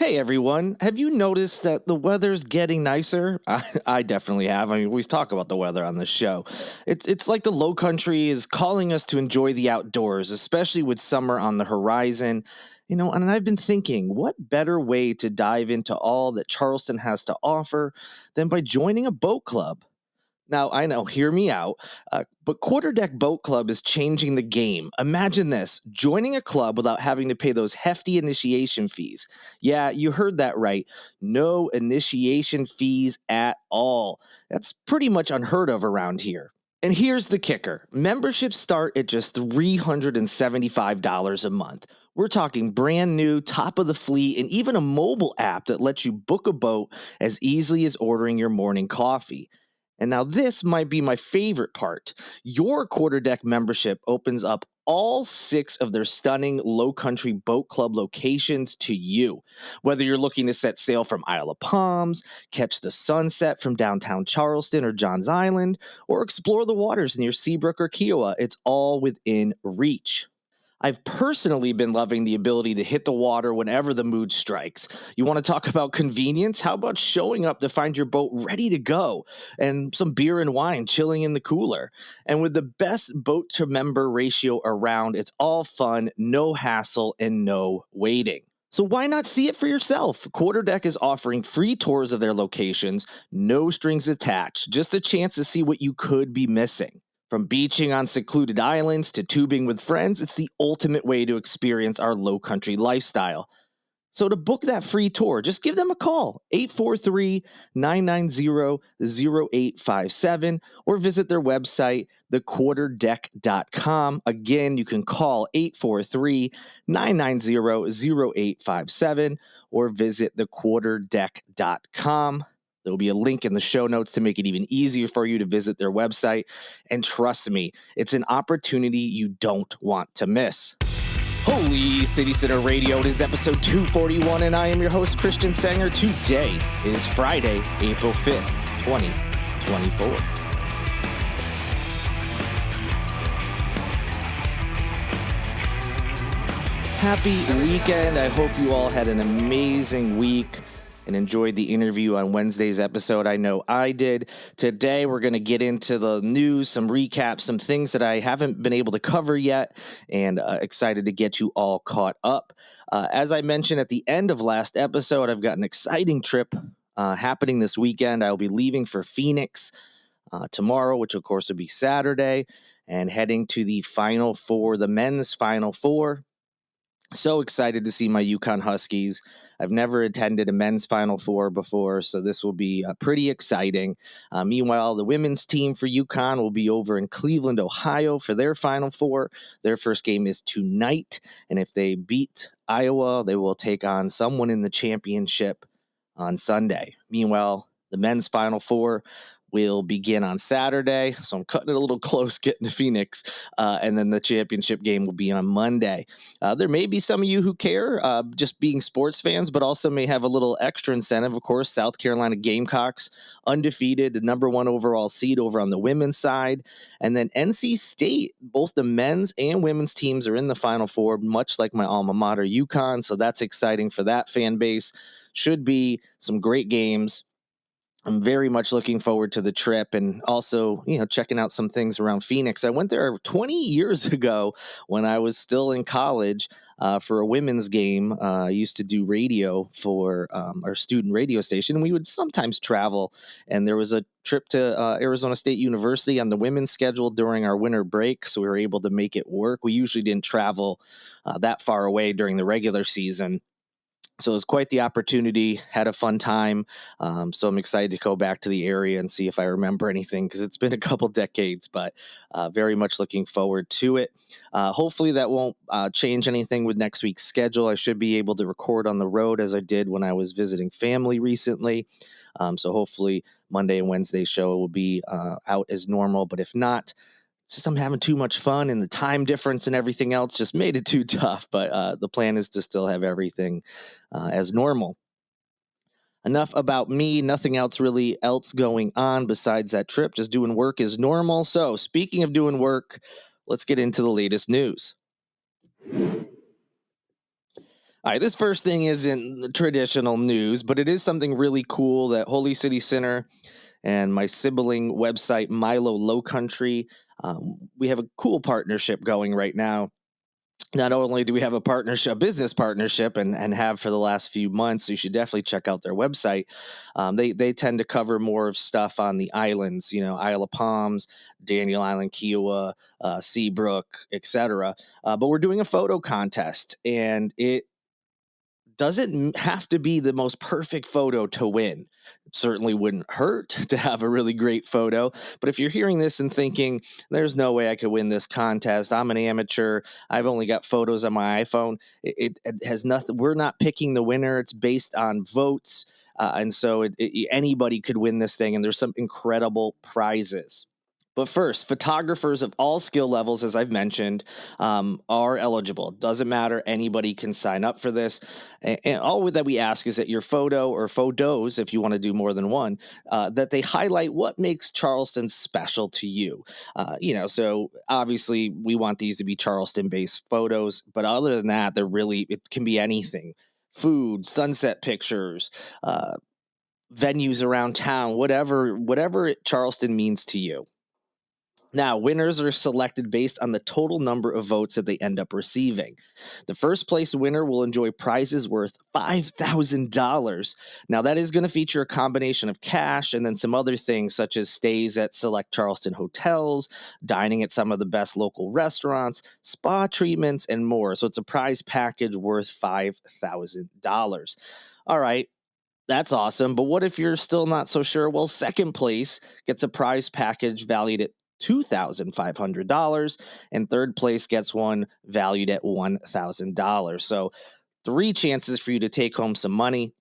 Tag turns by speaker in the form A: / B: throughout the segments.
A: Hey everyone, have you noticed that the weather's getting nicer? I definitely have. I mean, we always talk about the weather on this show. It's like the low country is calling us to enjoy the outdoors, especially with summer on the horizon. And I've been thinking, what better way to dive into all that Charleston has to offer than by joining a boat club? Now, I know, hear me out, but Quarter Deck Boat Club is changing the game. Imagine this, joining a club without having to pay those hefty initiation fees. Yeah, you heard that right. No initiation fees at all. That's pretty much unheard of around here. And here's the kicker, memberships start at just $375 a month. We're talking brand new, top of the fleet, and even a mobile app that lets you book a boat as easily as ordering your morning coffee. And now this might be my favorite part. Your Quarter Deck membership opens up all six of their stunning low country boat club locations to you. Whether you're looking to set sail from Isle of Palms, catch the sunset from downtown Charleston or Johns Island, or explore the waters near Seabrook or Kiowa, it's all within reach. I've personally been loving the ability to hit the water whenever the mood strikes. You want to talk about convenience? How about showing up to find your boat ready to go and some beer and wine chilling in the cooler? And with the best boat to member ratio around, it's all fun, no hassle, and no waiting. So why not see it for yourself? Quarter Deck is offering free tours of their locations, no strings attached, just a chance to see what you could be missing. From beaching on secluded islands to tubing with friends, it's the ultimate way to experience our low country lifestyle. So to book that free tour, just give them a call, 843-990-0857, or visit their website, thequarterdeck.com. Again, you can call 843-990-0857 or visit thequarterdeck.com. There'll be a link in the show notes to make it even easier for you to visit their website. And trust me, it's an opportunity you don't want to miss. Holy City Center Radio, it is episode 241, and I am your host, Christian Sanger. Today is Friday, April 5th, 2024. Happy weekend. I hope you all had an amazing week and enjoyed the interview on Wednesday's episode. I know I did. Today, we're going to get into the news, some recaps, some things that I haven't been able to cover yet, and excited to get you all caught up. As I mentioned at the end of last episode, I've got an exciting trip happening this weekend. I'll be leaving for Phoenix tomorrow, which of course will be Saturday, and heading to the Final Four, the men's Final Four. So excited to see my UConn Huskies. I've never attended a men's Final Four before, so this will be pretty exciting. Meanwhile, the women's team for UConn will be over in Cleveland, Ohio for their Final Four. Their first game is tonight, and if they beat Iowa, they will take on someone in the championship on Sunday. Meanwhile, the men's Final Four will begin on Saturday, so I'm cutting it a little close getting to Phoenix, and then the championship game will be on Monday. There may be some of you who care, just being sports fans, but also may have a little extra incentive. Of course, South Carolina Gamecocks, undefeated, the number one overall seed over on the women's side, and then NC State, both the men's and women's teams are in the Final Four, much like my alma mater, UConn, so that's exciting for that fan base. Should be some great games. I'm very much looking forward to the trip and also, checking out some things around Phoenix. I went there 20 years ago when I was still in college for a women's game. I used to do radio for our student radio station. We would sometimes travel, and there was a trip to Arizona State University on the women's schedule during our winter break, so we were able to make it work. We usually didn't travel that far away during the regular season. So it was quite the opportunity, had a fun time. So I'm excited to go back to the area and see if I remember anything because it's been a couple decades, but very much looking forward to it. Hopefully that won't change anything with next week's schedule. I should be able to record on the road as I did when I was visiting family recently. So hopefully Monday and Wednesday show will be out as normal, but if not, it's just I'm having too much fun, and the time difference and everything else just made it too tough. But the plan is to still have everything as normal. Enough about me. Nothing else really going on besides that trip. Just doing work as normal. So speaking of doing work, let's get into the latest news. All right, this first thing isn't traditional news, but it is something really cool that Holy City Center and my sibling website, MyLo Low Country, we have a cool partnership going right now. Not only do we have a partnership, a business partnership, and have for the last few months, so you should definitely check out their website. They tend to cover more of stuff on the islands, Isle of Palms, Daniel Island, Kiowa, Seabrook, etc. But we're doing a photo contest, and it doesn't have to be the most perfect photo to win. It certainly wouldn't hurt to have a really great photo. But if you're hearing this and thinking, there's no way I could win this contest, I'm an amateur, I've only got photos on my iPhone, it has nothing. We're not picking the winner, it's based on votes. And so anybody could win this thing, and there's some incredible prizes. But first, photographers of all skill levels, as I've mentioned, are eligible. Doesn't matter. Anybody can sign up for this. And all that we ask is that your photo or photos, if you want to do more than one, that they highlight what makes Charleston special to you. So obviously we want these to be Charleston-based photos, but other than that, it can be anything: food, sunset pictures, venues around town, whatever Charleston means to you. Now, winners are selected based on the total number of votes that they end up receiving. The first place winner will enjoy prizes worth $5,000. Now, that is going to feature a combination of cash and then some other things, such as stays at select Charleston hotels, dining at some of the best local restaurants, spa treatments, and more. So it's a prize package worth $5,000. All right. That's awesome. But what if you're still not so sure? Well, second place gets a prize package valued at $2,500, and third place gets one valued at $1,000. So, three chances for you to take home some money.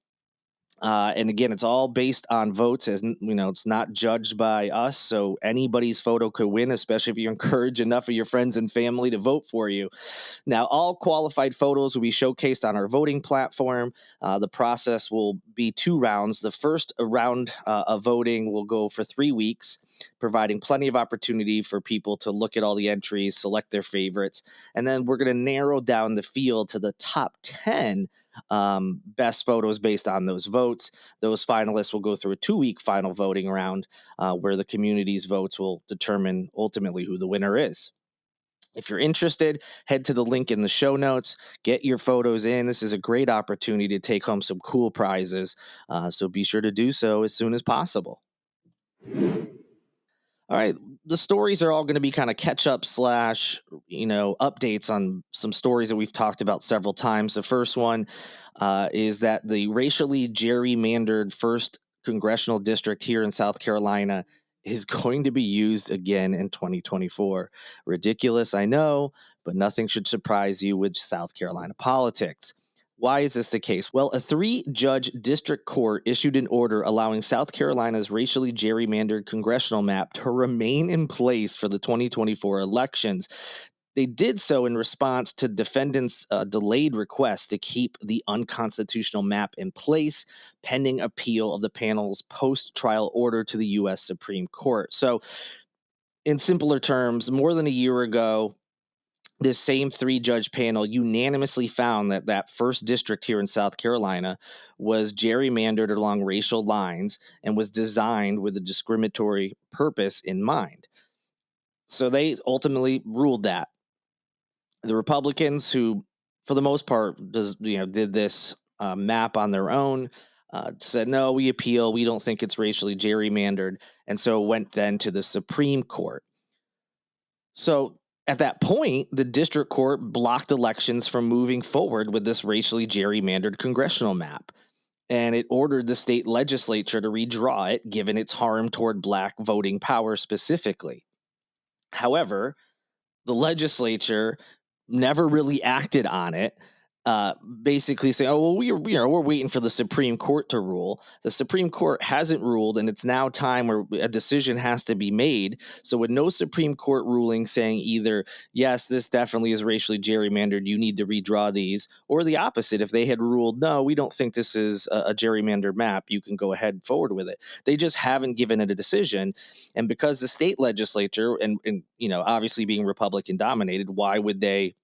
A: And again, it's all based on votes, as it's not judged by us. So anybody's photo could win, especially if you encourage enough of your friends and family to vote for you. Now, all qualified photos will be showcased on our voting platform. The process will be two rounds. The first round of voting will go for 3 weeks, providing plenty of opportunity for people to look at all the entries, select their favorites, and then we're going to narrow down the field to the top 10 best photos based on those votes. Those finalists will go through a 2-week final voting round where the community's votes will determine ultimately who the winner is. If you're interested, head to the link in the show notes, get your photos in. This is a great opportunity to take home some cool prizes. So be sure to do so as soon as possible. All right. The stories are all going to be kind of catch up slash, updates on some stories that we've talked about several times. The first one is that the racially gerrymandered first congressional district here in South Carolina is going to be used again in 2024. Ridiculous, I know, but nothing should surprise you with South Carolina politics. Why is this the case? Well, a 3-judge district court issued an order allowing South Carolina's racially gerrymandered congressional map to remain in place for the 2024 elections. They did so in response to defendants' delayed request to keep the unconstitutional map in place pending appeal of the panel's post-trial order to the U.S. Supreme Court. So, in simpler terms, more than a year ago, this same 3-judge panel unanimously found that that first district here in South Carolina was gerrymandered along racial lines and was designed with a discriminatory purpose in mind. So they ultimately ruled that. The Republicans, who for the most part did this map on their own, said no, we appeal. We don't think it's racially gerrymandered, and so went then to the Supreme Court. So at that point, the district court blocked elections from moving forward with this racially gerrymandered congressional map. And it ordered the state legislature to redraw it, given its harm toward black voting power specifically. However, the legislature never really acted on it. Basically saying, "Oh well, we're waiting for the Supreme Court to rule." The Supreme Court hasn't ruled, and it's now time where a decision has to be made. So, with no Supreme Court ruling saying either yes, this definitely is racially gerrymandered, you need to redraw these, or the opposite, if they had ruled no, we don't think this is a gerrymandered map, you can go ahead forward with it. They just haven't given it a decision, and because the state legislature and obviously being Republican dominated, why would they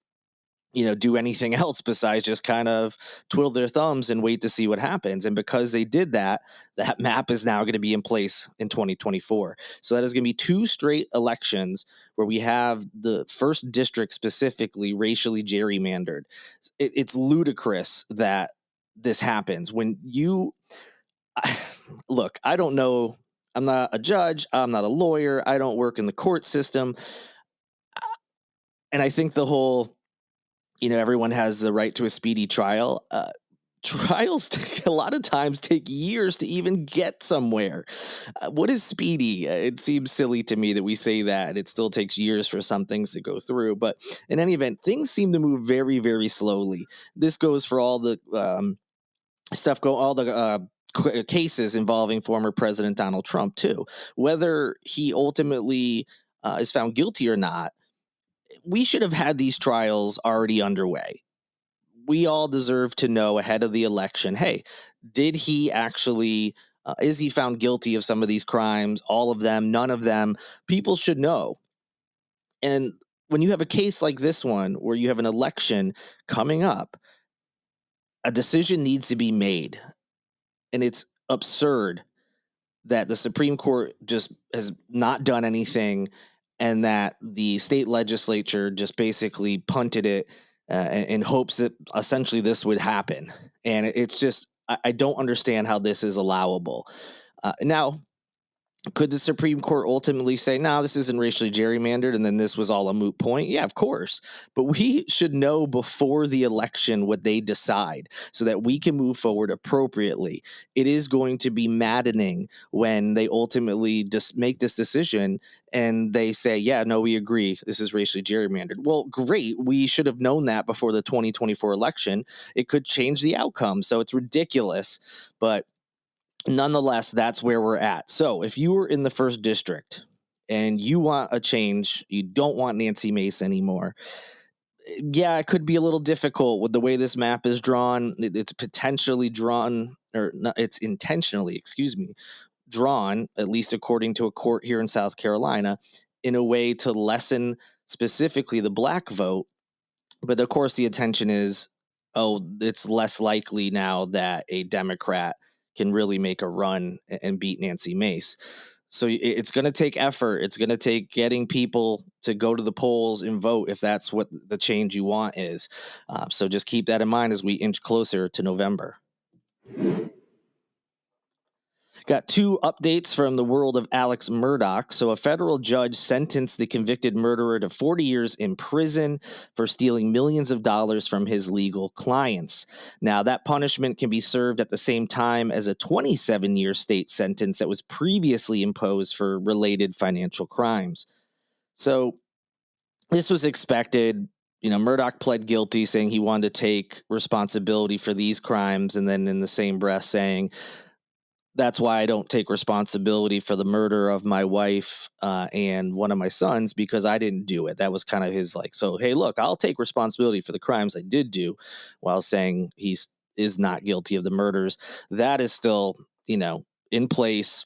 A: do anything else besides just kind of twiddle their thumbs and wait to see what happens. And because they did that, that map is now going to be in place in 2024. So that is going to be 2 straight elections where we have the first district specifically racially gerrymandered. It's ludicrous that this happens when you look, I don't know. I'm not a judge. I'm not a lawyer. I don't work in the court system. And I think the whole, everyone has the right to a speedy trial. Trials a lot of times take years to even get somewhere. What is speedy? It seems silly to me that we say that. It still takes years for some things to go through. But in any event, things seem to move very, very slowly. This goes for all the all the cases involving former President Donald Trump, too. Whether he ultimately is found guilty or not, we should have had these trials already underway. We all deserve to know ahead of the election, hey, did he actually, is he found guilty of some of these crimes? All of them, none of them? People should know. And when you have a case like this one, where you have an election coming up, a decision needs to be made. And it's absurd that the Supreme Court just has not done anything, and that the state legislature just basically punted it in hopes that essentially this would happen. And it's just, I don't understand how this is allowable. Now, could the Supreme Court ultimately say, no, this isn't racially gerrymandered, and then this was all a moot point? Yeah, of course. But we should know before the election what they decide so that we can move forward appropriately. It is going to be maddening when they ultimately just make this decision and they say, yeah, no, we agree, this is racially gerrymandered. Well, great. We should have known that before the 2024 election. It could change the outcome. So it's ridiculous. But nonetheless, that's where we're at. So if you were in the first district and you want a change, you don't want Nancy Mace anymore. Yeah, it could be a little difficult with the way this map is drawn. It's potentially drawn, or not, it's intentionally, excuse me, drawn, at least according to a court here in South Carolina, in a way to lessen specifically the black vote. But of course, the attention is, oh, it's less likely now that a Democrat can really make a run and beat Nancy Mace. So it's going to take effort. It's going to take getting people to go to the polls and vote if that's what the change you want is. So just keep that in mind as we inch closer to November. Got 2 updates from the world of Alex Murdaugh. So a federal judge sentenced the convicted murderer to 40 years in prison for stealing millions of dollars from his legal clients. Now, that punishment can be served at the same time as a 27-year state sentence that was previously imposed for related financial crimes. So this was expected. Murdaugh pled guilty, saying he wanted to take responsibility for these crimes, and then in the same breath saying, that's why I don't take responsibility for the murder of my wife and one of my sons, because I didn't do it. That was kind of his so, hey, look, I'll take responsibility for the crimes I did do, while saying is not guilty of the murders. That is still, in place,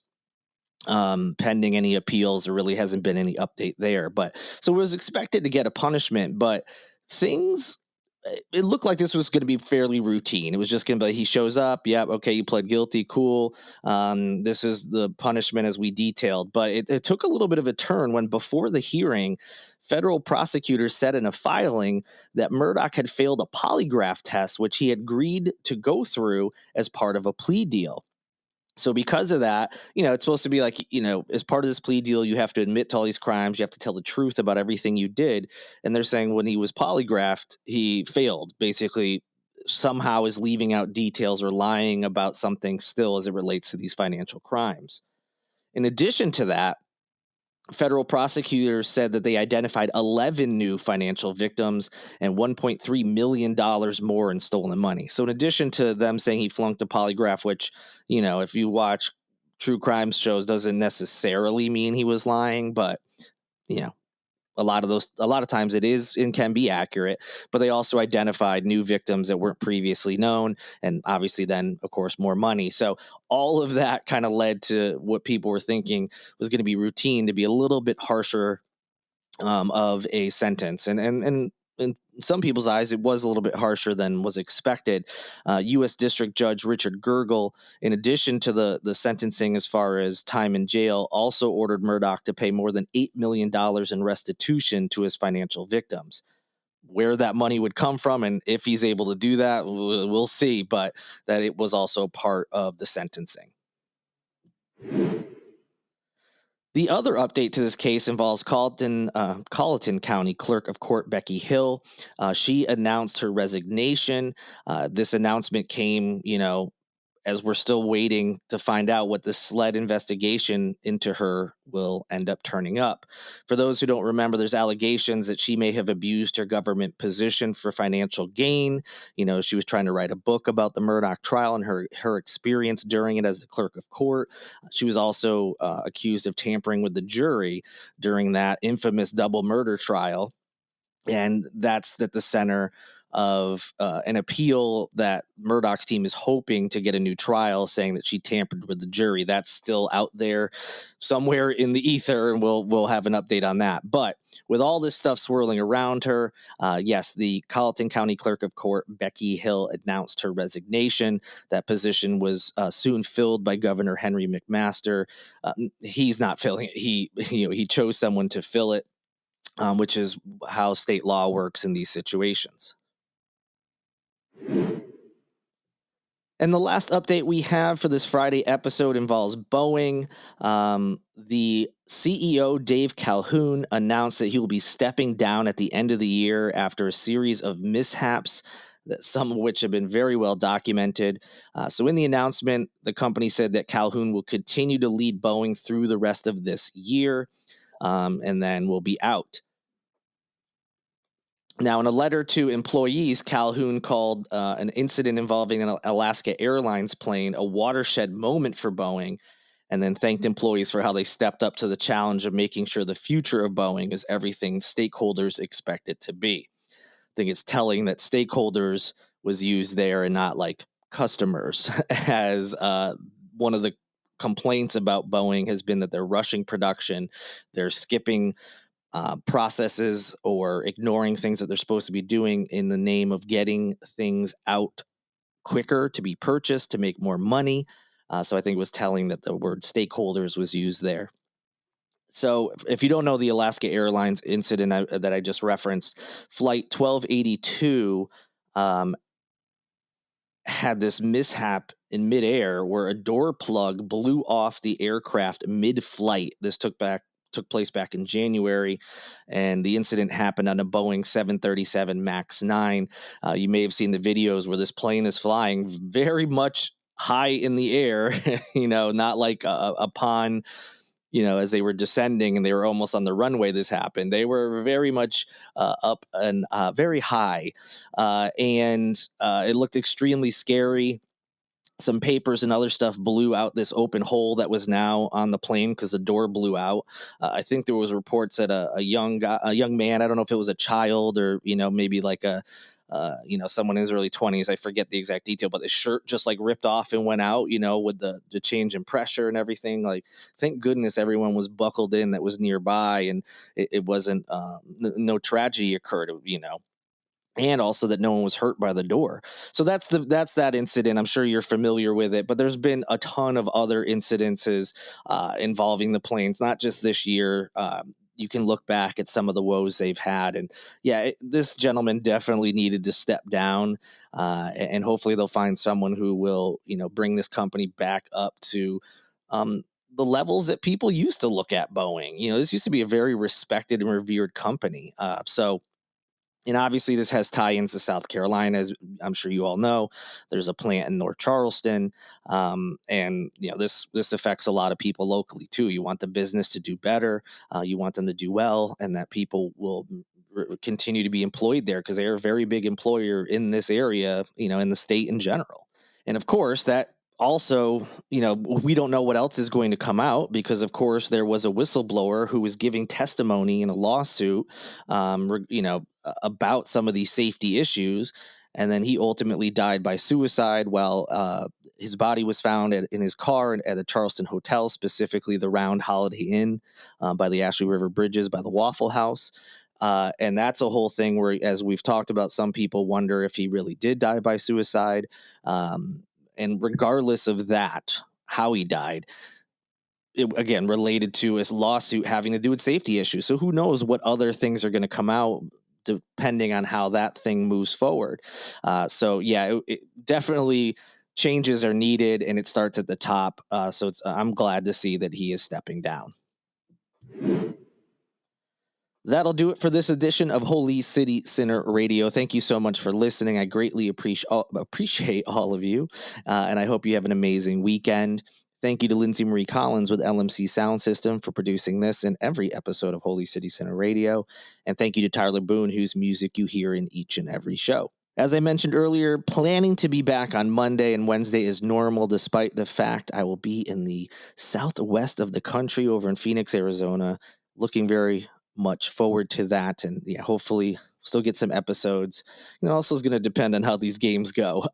A: pending any appeals. There really hasn't been any update there. But so it was expected to get a punishment, but things, it looked like this was going to be fairly routine. It was just going to be, he shows up. Yep. Okay. You pled guilty. Cool. This is the punishment as we detailed, but it took a little bit of a turn when, before the hearing, federal prosecutors said in a filing that Murdaugh had failed a polygraph test, which he had agreed to go through as part of a plea deal. So because of that, it's supposed to be like, as part of this plea deal, you have to admit to all these crimes. You have to tell the truth about everything you did. And they're saying when he was polygraphed, he failed, basically somehow is leaving out details or lying about something still as it relates to these financial crimes. In addition to that, federal prosecutors said that they identified 11 new financial victims and $1.3 million more in stolen money. So in addition to them saying he flunked a polygraph, which, if you watch true crime shows, doesn't necessarily mean he was lying, but, a lot of times it is and can be accurate, but they also identified new victims that weren't previously known. And obviously then, of course, more money. So all of that kind of led to what people were thinking was going to be routine, to be a little bit harsher of a sentence. And in some people's eyes, it was a little bit harsher than was expected. U.S. District Judge Richard Gergel, in addition to the sentencing as far as time in jail, also ordered Murdaugh to pay more than $8 million in restitution to his financial victims. Where that money would come from and if he's able to do that, we'll see, but that it was also part of the sentencing. The other update to this case involves Colleton County Clerk of Court Becky Hill. She announced her resignation. This announcement came, as we're still waiting to find out what the SLED investigation into her will end up turning up. For those who don't remember, there's allegations that she may have abused her government position for financial gain. She was trying to write a book about the Murdaugh trial and her experience during it as the clerk of court. She was also accused of tampering with the jury during that infamous double murder trial. And that's at the center of an appeal that Murdaugh's team is hoping to get a new trial, saying that she tampered with the jury. That's still out there somewhere in the ether, and we'll have an update on that. But with all this stuff swirling around her, yes, the Colleton County Clerk of Court, Becky Hill, announced her resignation. That position was soon filled by Governor Henry McMaster. He's not filling it. He chose someone to fill it. Which is how state law works in these situations. And the last update we have for this Friday episode involves Boeing. The CEO, Dave Calhoun, announced that he will be stepping down at the end of the year after a series of mishaps, some of which have been very well documented. So in the announcement, the company said that Calhoun will continue to lead Boeing through the rest of this year, and then will be out. Now, in a letter to employees, Calhoun called an incident involving an Alaska Airlines plane a watershed moment for Boeing, and then thanked employees for how they stepped up to the challenge of making sure the future of Boeing is everything stakeholders expect it to be. I think it's telling that stakeholders was used there and not like customers, as one of the complaints about Boeing has been that they're rushing production, they're skipping processes or ignoring things that they're supposed to be doing in the name of getting things out quicker to be purchased to make more money. So I think it was telling that the word stakeholders was used there. So if you don't know the Alaska Airlines incident that I just referenced, Flight 1282 had this mishap in midair where a door plug blew off the aircraft mid-flight. This took place back in January, and the incident happened on a Boeing 737 MAX 9. You may have seen the videos where this plane is flying very much high in the air, not like upon, as they were descending and they were almost on the runway this happened. They were very much up and very high, and it looked extremely scary. Some papers and other stuff blew out this open hole that was now on the plane because the door blew out. I think there was reports that a young man, I don't know if it was a child or maybe like someone in his early 20s. I forget the exact detail, but the shirt just like ripped off and went out. With the change in pressure and everything. Like, thank goodness everyone was buckled in that was nearby, and it wasn't no tragedy occurred. And also that no one was hurt by the door. So that's that incident. I'm sure you're familiar with it, but there's been a ton of other incidences involving the planes, not just this year. You can look back at some of the woes they've had, and this gentleman definitely needed to step down, and hopefully they'll find someone who will, bring this company back up to the levels that people used to look at Boeing. This used to be a very respected and revered company. And obviously, this has tie-ins to South Carolina, as I'm sure you all know. There's a plant in North Charleston, and this affects a lot of people locally too. You want the business to do better, you want them to do well, and that people will continue to be employed there because they are a very big employer in this area, in the state in general. And of course, that also, we don't know what else is going to come out because, of course, there was a whistleblower who was giving testimony in a lawsuit, about some of these safety issues. And then he ultimately died by suicide while his body was found in his car at a Charleston hotel, specifically the Round Holiday Inn by the Ashley River Bridges by the Waffle House. And that's a whole thing where, as we've talked about, some people wonder if he really did die by suicide. And regardless of that, how he died, again, related to his lawsuit having to do with safety issues. So who knows what other things are going to come out depending on how that thing moves forward. So yeah, it definitely changes are needed, and it starts at the top. So I'm glad to see that he is stepping down. That'll do it for this edition of Holy City Sinner Radio. Thank you so much for listening. I greatly appreciate all of you, and I hope you have an amazing weekend. Thank you to Lindsay Marie Collins with LMC Soundsystem for producing this and every episode of Holy City Sinner Radio. And thank you to Tyler Boone, whose music you hear in each and every show. As I mentioned earlier, planning to be back on Monday and Wednesday is normal, despite the fact I will be in the southwest of the country over in Phoenix, Arizona. Looking very much forward to that, and yeah, hopefully still get some episodes. Also is going to depend on how these games go.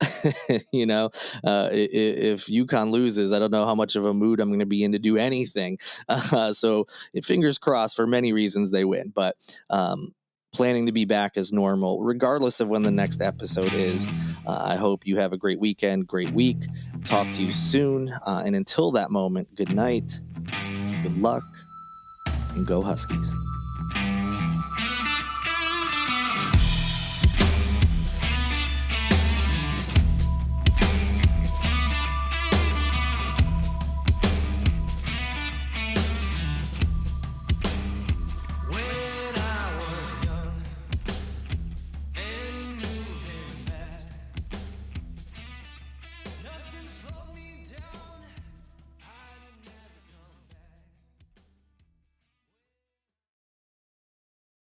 A: If UConn loses, I don't know how much of a mood I'm going to be in to do anything. So fingers crossed, for many reasons they win, but planning to be back as normal, regardless of when the next episode is. I hope you have a great weekend, great week. Talk to you soon, and until that moment, good night, good luck, and go Huskies.